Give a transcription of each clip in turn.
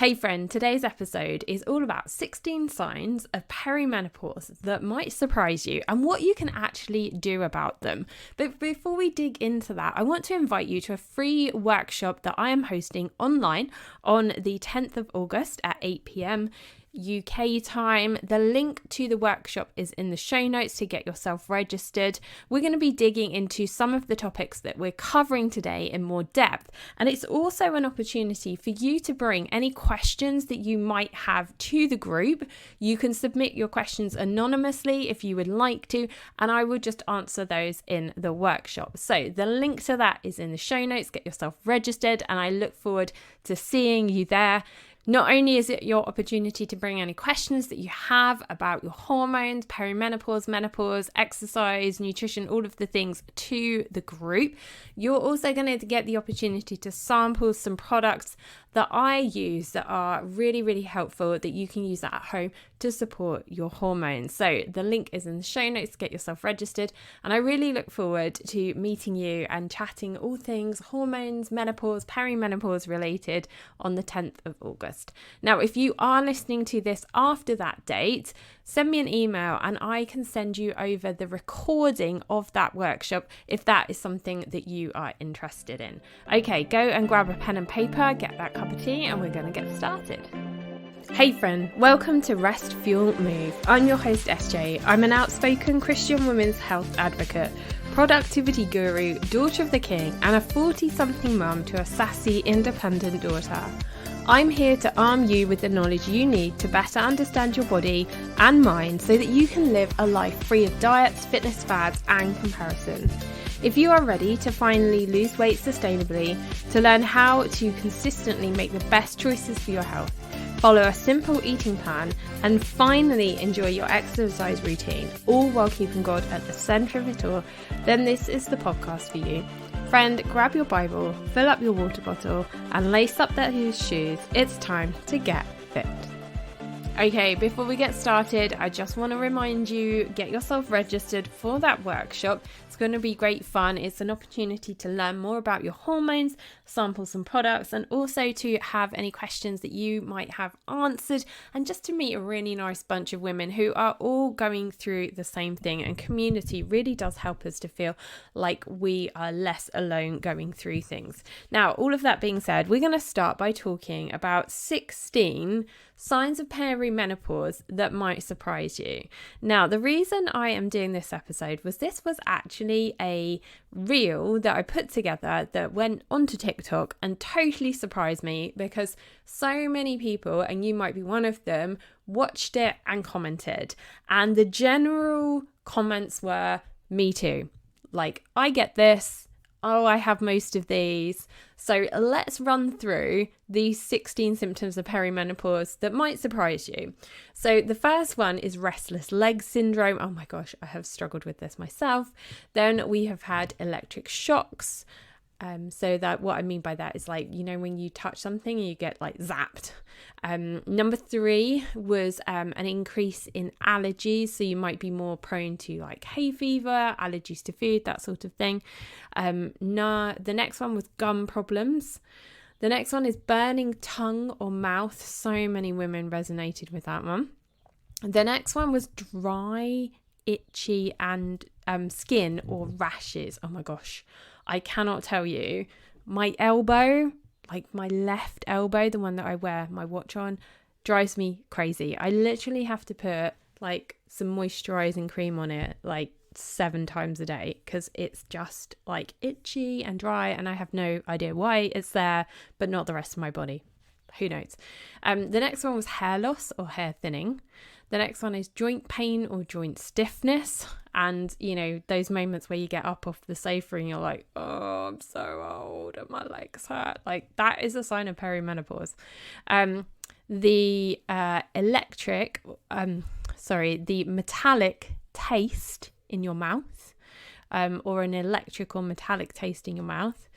Hey friend, today's episode is all about 16 signs of perimenopause that might surprise you and what you can actually do about them. But before we dig into that, I want to invite you to a free workshop that I am hosting online on the 10th of August at 8 p.m. UK time. The link to the workshop is in the show notes to get yourself registered. We're going to be digging into some of the topics that we're covering today in more depth, and it's also an opportunity for you to bring any questions that you might have to the group. You can submit your questions anonymously if you would like to, and I will just answer those in the workshop. So the link to that is in the show notes. Get yourself registered, and I look forward to seeing you there. Not only is it your opportunity to bring any questions that you have about your hormones, perimenopause, menopause, exercise, nutrition, all of the things to the group, you're also going to get the opportunity to sample some products that I use that are really, really helpful that you can use at home to support your hormones. So the link is in the show notes. Get yourself registered. And I really look forward to meeting you and chatting all things hormones, menopause, perimenopause related on the 10th of August. Now, if you are listening to this after that date, send me an email and I can send you over the recording of that workshop if that is something that you are interested in. Okay, go and grab a pen and paper, get that cup of tea, and we're going to get started. Hey friend, welcome to Rest, Fuel, Move. I'm your host SJ. I'm an outspoken Christian women's health advocate, productivity guru, daughter of the king, and a 40-something mum to a sassy, independent daughter. I'm here to arm you with the knowledge you need to better understand your body and mind so that you can live a life free of diets, fitness fads, and comparison. If you are ready to finally lose weight sustainably, to learn how to consistently make the best choices for your health, follow a simple eating plan, and finally enjoy your exercise routine, all while keeping God at the centre of it all, then this is the podcast for you. Friend, grab your Bible, fill up your water bottle, and lace up those shoes. It's time to get fit. Okay, before we get started, I just want to remind you, get yourself registered for that workshop. It's going to be great fun. It's an opportunity to learn more about your hormones, sample some products, and also to have any questions that you might have answered, and just to meet a really nice bunch of women who are all going through the same thing. And community really does help us to feel like we are less alone going through things. Now, all of that being said, we're going to start by talking about 16 signs of perimenopause that might surprise you. Now, the reason I am doing this episode was actually a reel that I put together that went onto TikTok and totally surprised me because so many people, and you might be one of them, watched it and commented. And the general comments were, me too. Like, I get this. Oh, I have most of these. So let's run through these 16 symptoms of perimenopause that might surprise you. So the first one is restless leg syndrome. Oh my gosh, I have struggled with this myself. Then we have had electric shocks. So that what I mean by that is like, you know, when you touch something and you get like zapped. Number 3 was an increase in allergies. So you might be more prone to like hay fever, allergies to food, that sort of thing. The next one was gum problems. The next one is burning tongue or mouth. So many women resonated with that one. The next one was dry, itchy and skin or rashes. Oh my gosh. I cannot tell you, my elbow, like my left elbow, the one that I wear my watch on, drives me crazy. I literally have to put like some moisturizing cream on it like 7 times a day because it's just like itchy and dry, and I have no idea why it's there, but not the rest of my body. Who knows? The next one was hair loss or hair thinning. The next one is joint pain or joint stiffness. And, you know, those moments where you get up off the sofa and you're like, oh, I'm so old and my legs hurt. Like, that is a sign of perimenopause. The metallic taste in your mouth, or an electric or metallic taste in your mouth.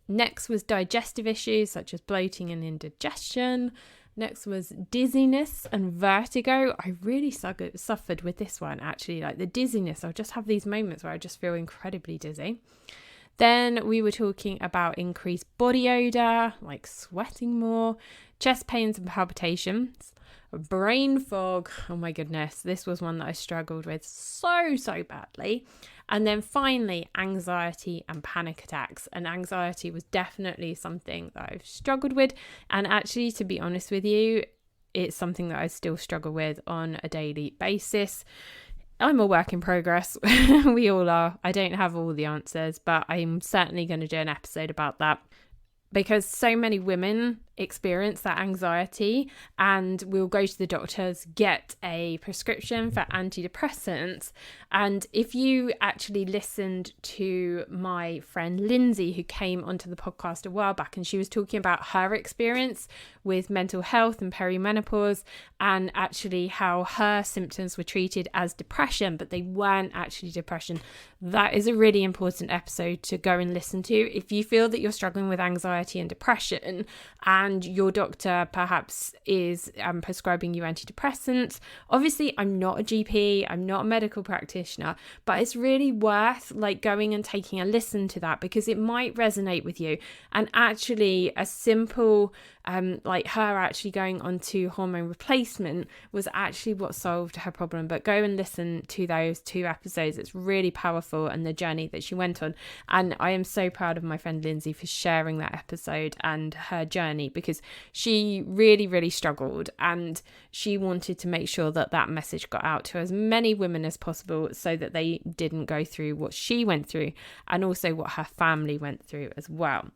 Next was digestive issues such as bloating and indigestion. Next was dizziness and vertigo. I really suffered with this one, actually. Like the dizziness, I'll just have these moments where I just feel incredibly dizzy. Then we were talking about increased body odor, like sweating more, chest pains and palpitations, brain fog. Oh my goodness, this was one that I struggled with so badly. And then finally, anxiety and panic attacks. And anxiety was definitely something that I've struggled with. And actually, to be honest with you, it's something that I still struggle with on a daily basis. I'm a work in progress. We all are. I don't have all the answers, but I'm certainly going to do an episode about that, because so many women experience that anxiety and will go to the doctors, get a prescription for antidepressants. And if you actually listened to my friend Lindsay, who came onto the podcast a while back, and she was talking about her experience with mental health and perimenopause, and actually how her symptoms were treated as depression, but they weren't actually depression. That is a really important episode to go and listen to. If you feel that you're struggling with anxiety and depression, and your doctor perhaps is prescribing you antidepressants. Obviously, I'm not a GP, I'm not a medical practitioner, but it's really worth going and taking a listen to that, because it might resonate with you. And actually, a simple her actually going onto hormone replacement was actually what solved her problem. But go and listen to those 2 episodes. It's really powerful, and the journey that she went on. And I am so proud of my friend Lindsay for sharing that episode and her journey, because she really struggled, and she wanted to make sure that that message got out to as many women as possible, so that they didn't go through what she went through, and also what her family went through as well.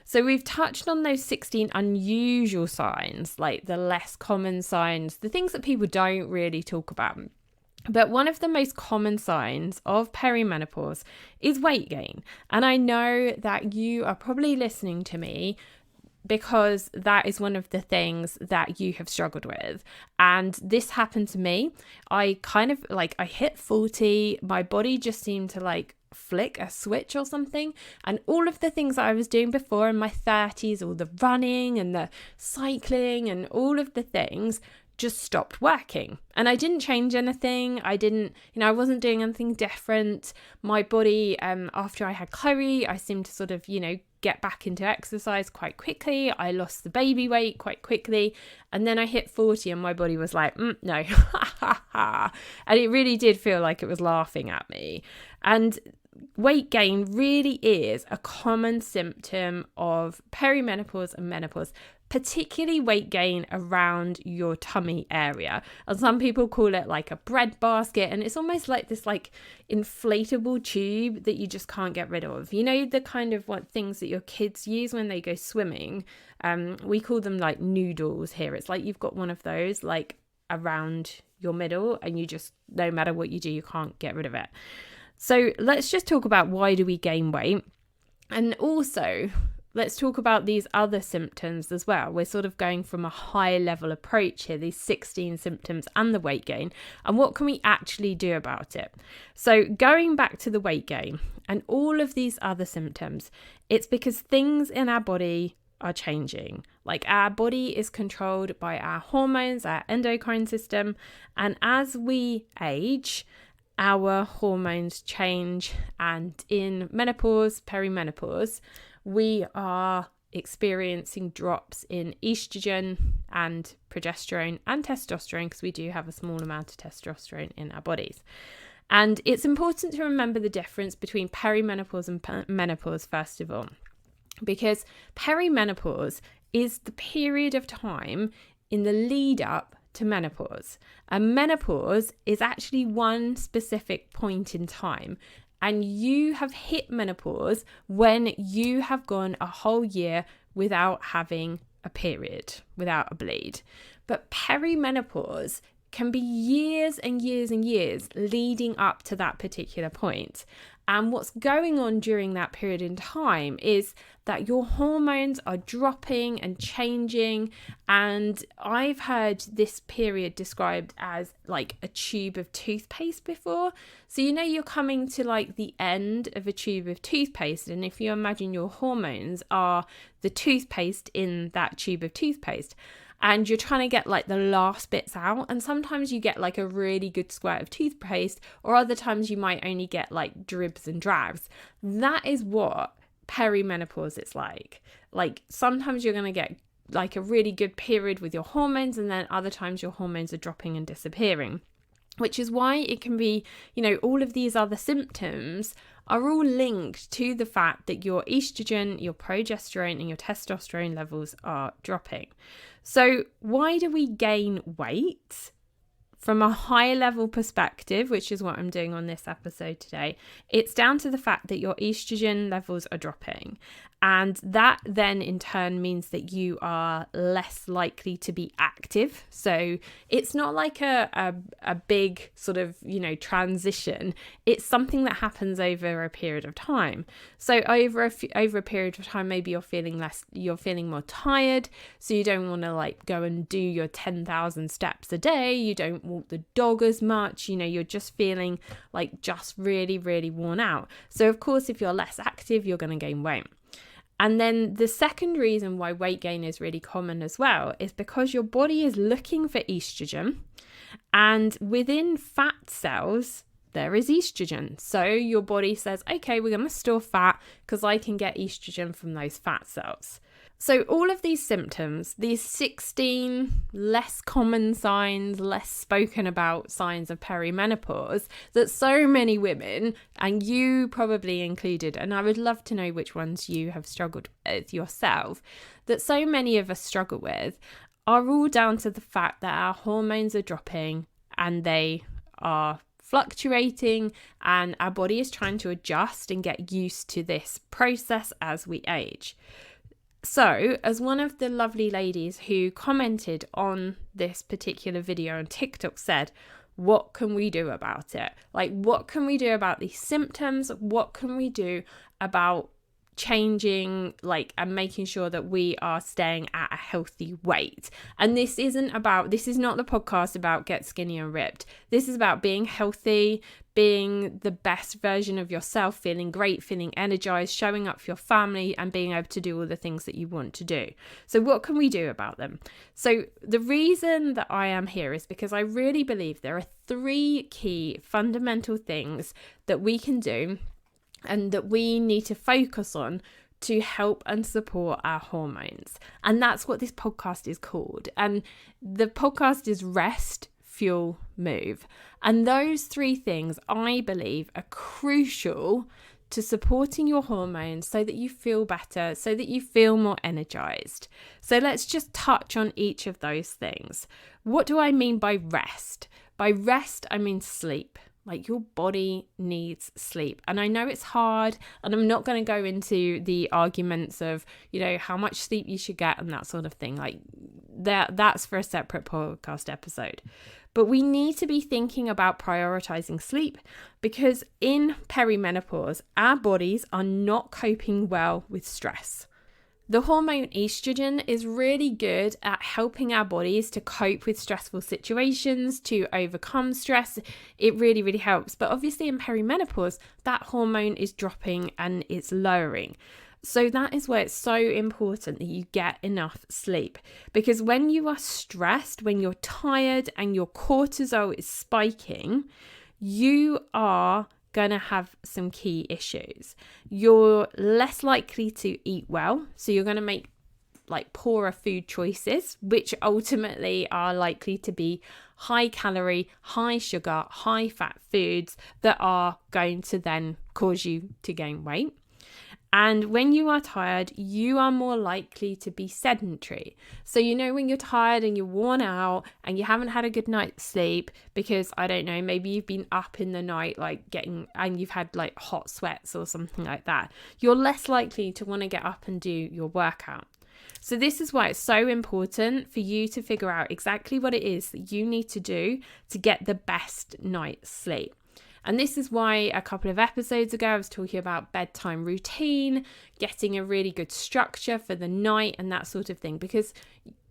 So we've touched on those 16 unusual signs, like the less common signs, the things that people don't really talk about. But one of the most common signs of perimenopause is weight gain. And I know that you are probably listening to me because that is one of the things that you have struggled with. And this happened to me. I hit 40, my body just seemed to flick a switch or something, and all of the things that I was doing before in my 30s, all the running and the cycling and all of the things, just stopped working. And I didn't change anything. I wasn't doing anything different. My body, after I had Chloe, I seemed to sort of, get back into exercise quite quickly. I lost the baby weight quite quickly. And then I hit 40 and my body was like, no. And it really did feel like it was laughing at me. And weight gain really is a common symptom of perimenopause and menopause, particularly weight gain around your tummy area. And some people call it like a bread basket, and it's almost like this inflatable tube that you just can't get rid of. The kind of things that your kids use when they go swimming. We call them noodles here. It's like you've got one of those around your middle, and you just, no matter what you do, you can't get rid of it. So let's just talk about why do we gain weight, and also let's talk about these other symptoms as well. We're sort of going from a high level approach here, these 16 symptoms and the weight gain, and what can we actually do about it? So going back to the weight gain and all of these other symptoms, it's because things in our body are changing. Our body is controlled by our hormones, our endocrine system, and as we age, our hormones change, and in menopause, perimenopause, we are experiencing drops in estrogen and progesterone and testosterone, because we do have a small amount of testosterone in our bodies. And it's important to remember the difference between perimenopause and menopause, first of all, because perimenopause is the period of time in the lead up to menopause. And menopause is actually one specific point in time. And you have hit menopause when you have gone a whole year without having a period, without a bleed. But perimenopause can be years and years and years leading up to that particular point. And what's going on during that period in time is that your hormones are dropping and changing. And I've heard this period described as a tube of toothpaste before. So, you're coming to the end of a tube of toothpaste. And if you imagine your hormones are the toothpaste in that tube of toothpaste, and you're trying to get like the last bits out. And sometimes you get like a really good squirt of toothpaste, or other times you might only get like dribs and drabs. That is what perimenopause is like. Like sometimes you're going to get like a really good period with your hormones, and then other times your hormones are dropping and disappearing, which is why it can be, all of these other symptoms are all linked to the fact that your estrogen, your progesterone, and your testosterone levels are dropping. So why do we gain weight? From a high level perspective, which is what I'm doing on this episode today, it's down to the fact that your estrogen levels are dropping. And that then in turn means that you are less likely to be active. So it's not like a big sort of, transition. It's something that happens over a period of time. So over a period of time, maybe you're feeling more tired. So you don't want to like go and do your 10,000 steps a day. You don't walk the dog as much. You're just feeling like just really, really worn out. So of course, if you're less active, you're going to gain weight. And then the second reason why weight gain is really common as well is because your body is looking for estrogen, and within fat cells, there is estrogen. So your body says, okay, we're going to store fat because I can get estrogen from those fat cells. So all of these symptoms, these 16 less common signs, less spoken about signs of perimenopause that so many women, and you probably included, and I would love to know which ones you have struggled with yourself, that so many of us struggle with, are all down to the fact that our hormones are dropping and they are fluctuating, and our body is trying to adjust and get used to this process as we age. So, as one of the lovely ladies who commented on this particular video on TikTok said, what can we do about it? Like, what can we do about these symptoms? What can we do about changing, and making sure that we are staying at a healthy weight? And this is not the podcast about get skinny and ripped. This is about being healthy, being the best version of yourself, feeling great, feeling energized, showing up for your family, and being able to do all the things that you want to do. So what can we do about them? So the reason that I am here is because I really believe there are 3 key fundamental things that we can do and that we need to focus on to help and support our hormones. And that's what this podcast is called. And the podcast is Rest, Fuel, Move. And those 3 things, I believe, are crucial to supporting your hormones so that you feel better, so that you feel more energized. So let's just touch on each of those things. What do I mean by rest? By rest, I mean sleep. Like, your body needs sleep. And I know it's hard, and I'm not going to go into the arguments of, how much sleep you should get and that sort of thing. Like, that's for a separate podcast episode. But we need to be thinking about prioritizing sleep, because in perimenopause, our bodies are not coping well with stress. The hormone estrogen is really good at helping our bodies to cope with stressful situations, to overcome stress. It really, really helps. But obviously in perimenopause, that hormone is dropping and it's lowering. So that is why it's so important that you get enough sleep. Because when you are stressed, when you're tired and your cortisol is spiking, you are going to have some key issues. You're less likely to eat well, so you're going to make poorer food choices, which ultimately are likely to be high calorie, high sugar, high fat foods that are going to then cause you to gain weight. And when you are tired, you are more likely to be sedentary. So, when you're tired and you're worn out and you haven't had a good night's sleep because, I don't know, maybe you've been up in the night, and you've had hot sweats or something like that, you're less likely to want to get up and do your workout. So this is why it's so important for you to figure out exactly what it is that you need to do to get the best night's sleep. And this is why a couple of episodes ago I was talking about bedtime routine, getting a really good structure for the night and that sort of thing. Because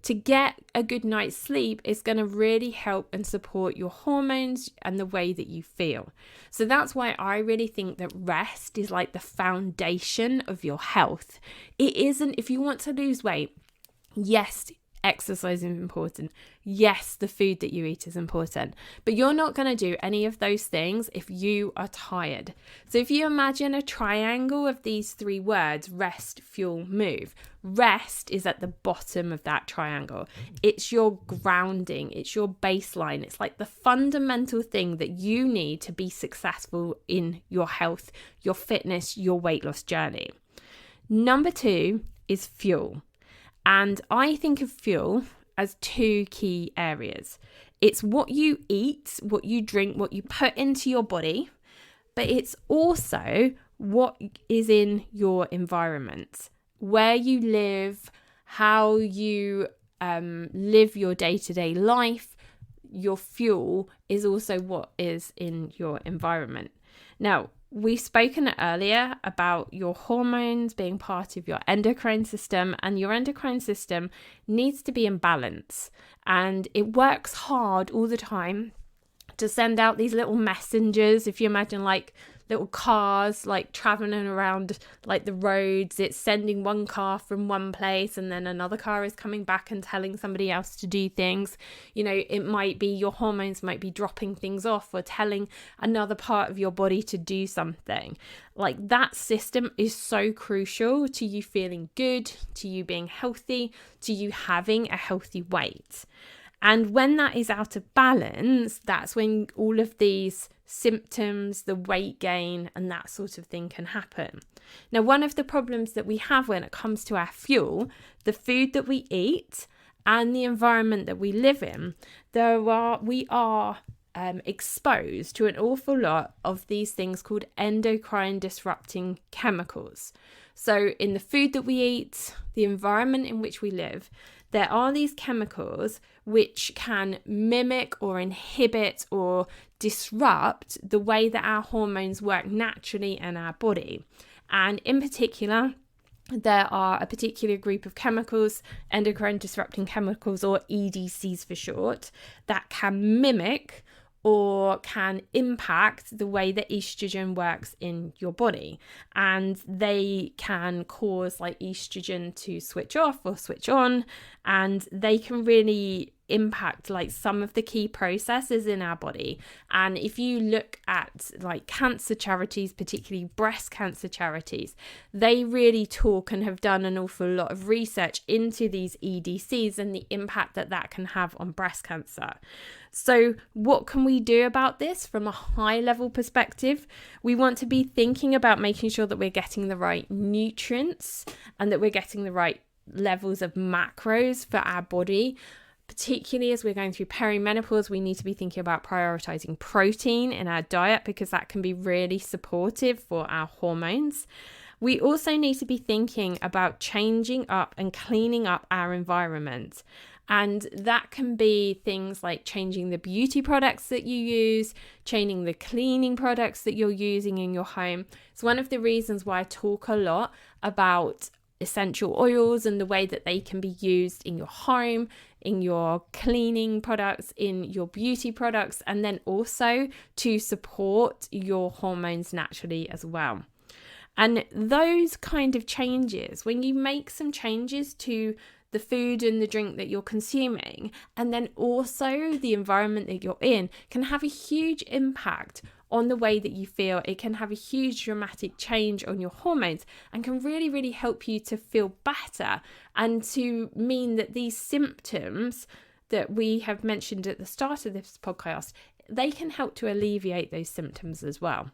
to get a good night's sleep is going to really help and support your hormones and the way that you feel. So that's why I really think that rest is like the foundation of your health. It isn't, if you want to lose weight, yes, exercise is important. Yes, the food that you eat is important, but you're not going to do any of those things if you are tired. So if you imagine a triangle of these three words, rest, fuel, move, rest is at the bottom of that triangle. It's your grounding, it's your baseline. It's like the fundamental thing that you need to be successful in your health, your fitness, your weight loss journey. Number 2 is fuel. And I think of fuel as 2 key areas. It's what you eat, what you drink, what you put into your body, but it's also what is in your environment, where you live, how you live your day-to-day life. Your fuel is also what is in your environment. Now, we've spoken earlier about your hormones being part of your endocrine system, and your endocrine system needs to be in balance. And it works hard all the time to send out these little messengers. If you imagine like little cars like traveling around like the roads, it's sending one car from one place and then another car is coming back and telling somebody else to do things. You know, it might be your hormones might be dropping things off or telling another part of your body to do something. Like that system is so crucial to you feeling good, to you being healthy, to you having a healthy weight. And when that is out of balance, that's when all of these symptoms, the weight gain, and that sort of thing can happen. Now, one of the problems that we have when it comes to our fuel, the food that we eat, and the environment that we live in, we are exposed to an awful lot of these things called endocrine disrupting chemicals. So in the food that we eat, the environment in which we live, there are these chemicals which can mimic or inhibit or disrupt the way that our hormones work naturally in our body. And in particular, there are a particular group of chemicals, endocrine disrupting chemicals, or EDCs for short, that can mimic or can impact the way that estrogen works in your body. And they can cause like estrogen to switch off or switch on, and they can really impact like some of the key processes in our body. And if you look at like cancer charities, particularly breast cancer charities, they really talk and have done an awful lot of research into these EDCs and the impact that that can have on breast cancer. So what can we do about this from a high level perspective? We want to be thinking about making sure that we're getting the right nutrients and that we're getting the right levels of macros for our body. Particularly as we're going through perimenopause, we need to be thinking about prioritizing protein in our diet because that can be really supportive for our hormones. We also need to be thinking about changing up and cleaning up our environment. And that can be things like changing the beauty products that you use, changing the cleaning products that you're using in your home. It's one of the reasons why I talk a lot about essential oils and the way that they can be used in your home, in your cleaning products, in your beauty products, and then also to support your hormones naturally as well. And those kind of changes, when you make some changes to the food and the drink that you're consuming, and then also the environment that you're in, can have a huge impact on the way that you feel. It can have a huge dramatic change on your hormones and can really, really help you to feel better and to mean that these symptoms that we have mentioned at the start of this podcast, they can help to alleviate those symptoms as well.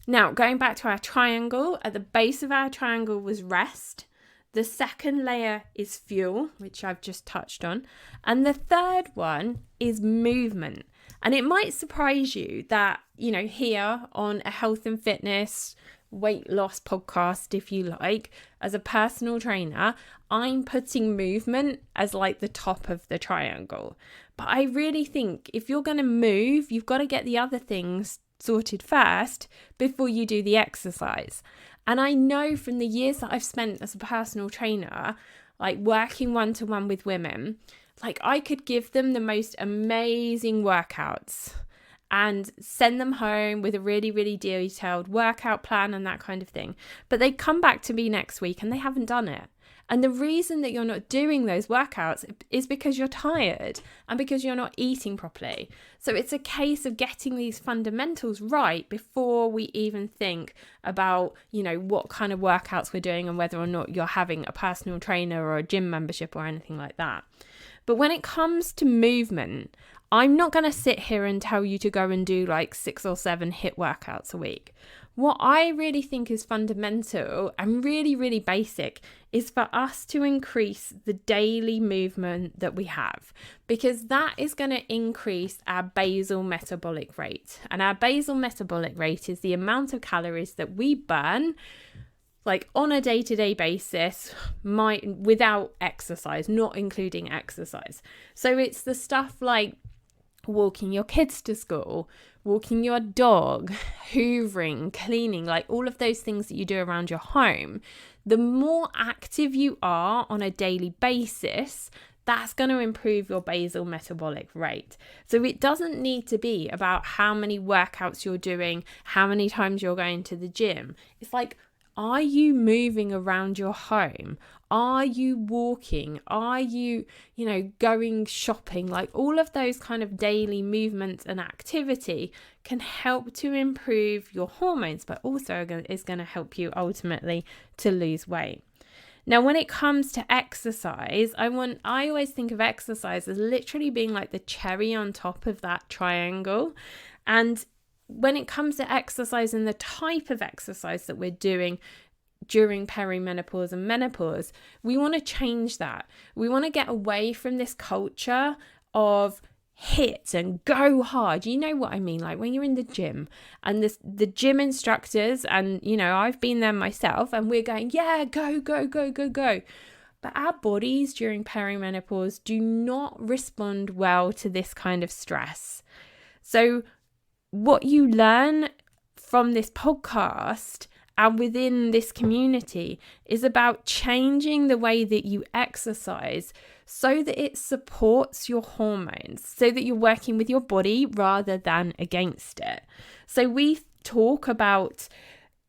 Now, going back to our triangle, at the base of our triangle was rest. The second layer is fuel, which I've just touched on. And the third one is movement. And it might surprise you that, you know, here on a health and fitness weight loss podcast, if you like, as a personal trainer, I'm putting movement as like the top of the triangle. But I really think if you're going to move, you've got to get the other things sorted first before you do the exercise. And I know from the years that I've spent as a personal trainer, like working one-to-one with women, like I could give them the most amazing workouts and send them home with a really, really detailed workout plan and that kind of thing. But they come back to me next week and they haven't done it. And the reason that you're not doing those workouts is because you're tired and because you're not eating properly. So it's a case of getting these fundamentals right before we even think about, what kind of workouts we're doing and whether or not you're having a personal trainer or a gym membership or anything like that. But when it comes to movement, I'm not going to sit here and tell you to go and do like 6 or 7 HIIT workouts a week. What I really think is fundamental and really, really basic is for us to increase the daily movement that we have, because that is going to increase our basal metabolic rate. And our basal metabolic rate is the amount of calories that we burn like on a day-to-day basis, without exercise, not including exercise. So it's the stuff like walking your kids to school, walking your dog, hoovering, cleaning, like all of those things that you do around your home. The more active you are on a daily basis, that's going to improve your basal metabolic rate. So it doesn't need to be about how many workouts you're doing, how many times you're going to the gym. It's like, are you moving around your home? Are you walking? Are you, going shopping? Like all of those kind of daily movements and activity can help to improve your hormones, but also is going to help you ultimately to lose weight. Now, when it comes to exercise, I always think of exercise as literally being like the cherry on top of that triangle. And when it comes to exercise and the type of exercise that we're doing during perimenopause and menopause, we want to change that. We want to get away from this culture of hit and go hard. You know what I mean? Like when you're in the gym and the gym instructors, and I've been there myself, and we're going, yeah, go, go, go, go, go. But our bodies during perimenopause do not respond well to this kind of stress. So what you learn from this podcast and within this community is about changing the way that you exercise so that it supports your hormones, so that you're working with your body rather than against it. So we talk about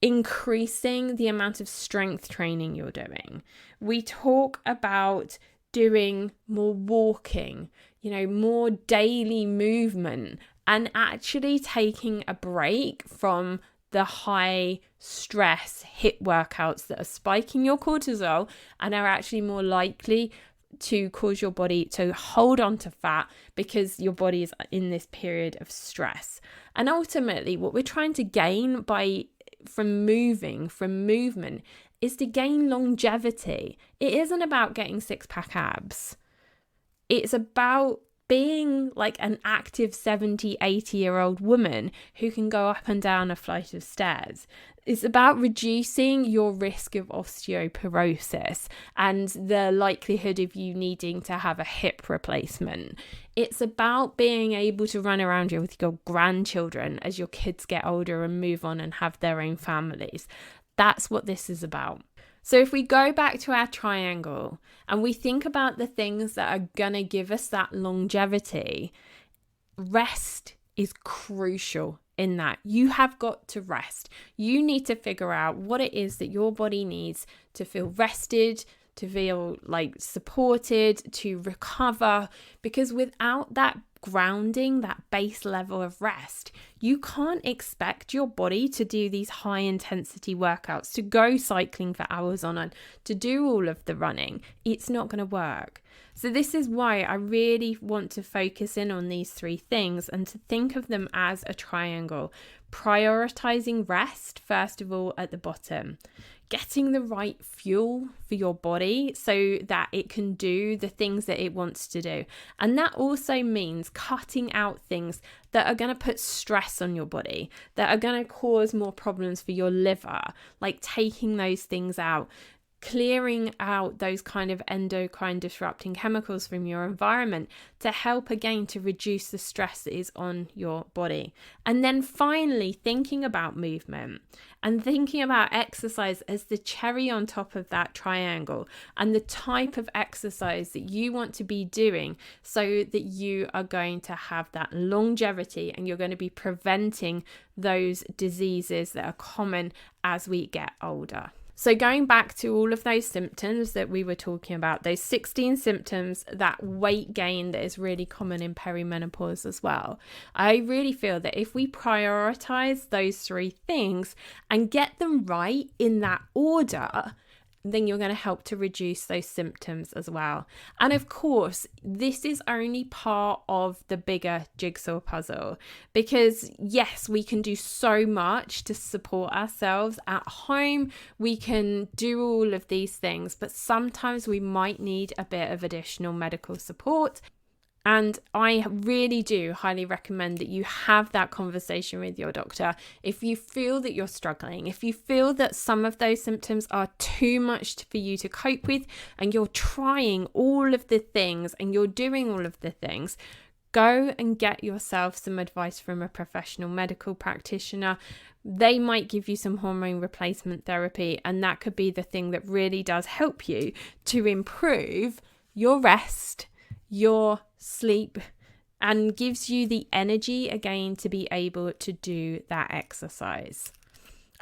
increasing the amount of strength training you're doing. We talk about doing more walking, more daily movement, and actually taking a break from the high stress HIIT workouts that are spiking your cortisol and are actually more likely to cause your body to hold on to fat because your body is in this period of stress. And ultimately, what we're trying to gain from movement is to gain longevity. It isn't about getting 6-pack abs. It's about being like an active 70, 80-year-old woman who can go up and down a flight of stairs. It's about reducing your risk of osteoporosis and the likelihood of you needing to have a hip replacement. It's about being able to run around with your grandchildren as your kids get older and move on and have their own families. That's what this is about. So if we go back to our triangle and we think about the things that are going to give us that longevity, rest is crucial in that. You have got to rest. You need to figure out what it is that your body needs to feel rested, to feel like supported, to recover, because without that grounding, that base level of rest, you can't expect your body to do these high intensity workouts, to go cycling for hours on end, to do all of the running. It's not going to work. So this is why I really want to focus in on these 3 things and to think of them as a triangle. Prioritizing rest, first of all, at the bottom. Getting the right fuel for your body so that it can do the things that it wants to do. And that also means cutting out things that are going to put stress on your body, that are going to cause more problems for your liver, like taking those things out, clearing out those kind of endocrine disrupting chemicals from your environment to help again to reduce the stress that is on your body. And then finally, thinking about movement and thinking about exercise as the cherry on top of that triangle and the type of exercise that you want to be doing so that you are going to have that longevity and you're going to be preventing those diseases that are common as we get older. So going back to all of those symptoms that we were talking about, those 16 symptoms, that weight gain that is really common in perimenopause as well, I really feel that if we prioritize those 3 things and get them right in that order, then you're going to help to reduce those symptoms as well. And of course, this is only part of the bigger jigsaw puzzle, because yes, we can do so much to support ourselves at home. We can do all of these things, but sometimes we might need a bit of additional medical support. And I really do highly recommend that you have that conversation with your doctor. If you feel that you're struggling, if you feel that some of those symptoms are too much for you to cope with, and you're trying all of the things and you're doing all of the things, go and get yourself some advice from a professional medical practitioner. They might give you some hormone replacement therapy, and that could be the thing that really does help you to improve your rest, your sleep, and gives you the energy again to be able to do that exercise.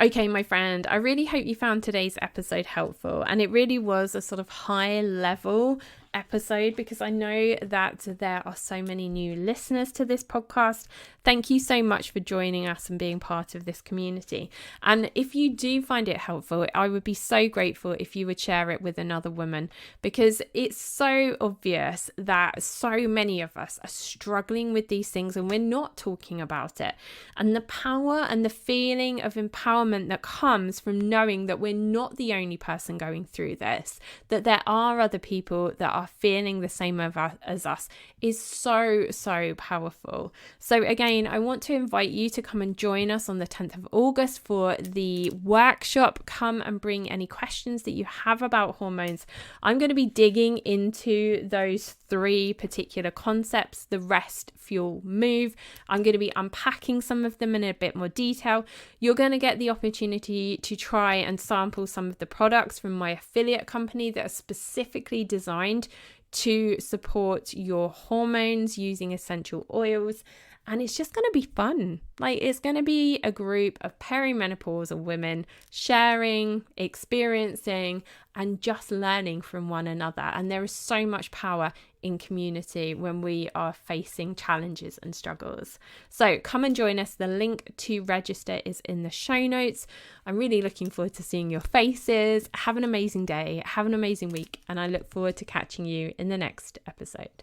Okay, my friend, I really hope you found today's episode helpful, and it really was a sort of high level episode because I know that there are so many new listeners to this podcast. Thank you so much for joining us and being part of this community. And if you do find it helpful, I would be so grateful if you would share it with another woman, because it's so obvious that so many of us are struggling with these things and we're not talking about it. And the power and the feeling of empowerment that comes from knowing that we're not the only person going through this, that there are other people that are feeling the same as us, is so powerful. So again, I want to invite you to come and join us on the 10th of August for the workshop. Come and bring any questions that you have about hormones. I'm going to be digging into those 3 particular concepts: the rest, fuel, move. I'm going to be unpacking some of them in a bit more detail. You're going to get the opportunity to try and sample some of the products from my affiliate company that are specifically designed to support your hormones using essential oils. And it's just going to be fun. Like, it's going to be a group of perimenopausal women sharing, experiencing, and just learning from one another. And there is so much power in community when we are facing challenges and struggles. So come and join us. The link to register is in the show notes. I'm really looking forward to seeing your faces. Have an amazing day. Have an amazing week. And I look forward to catching you in the next episode.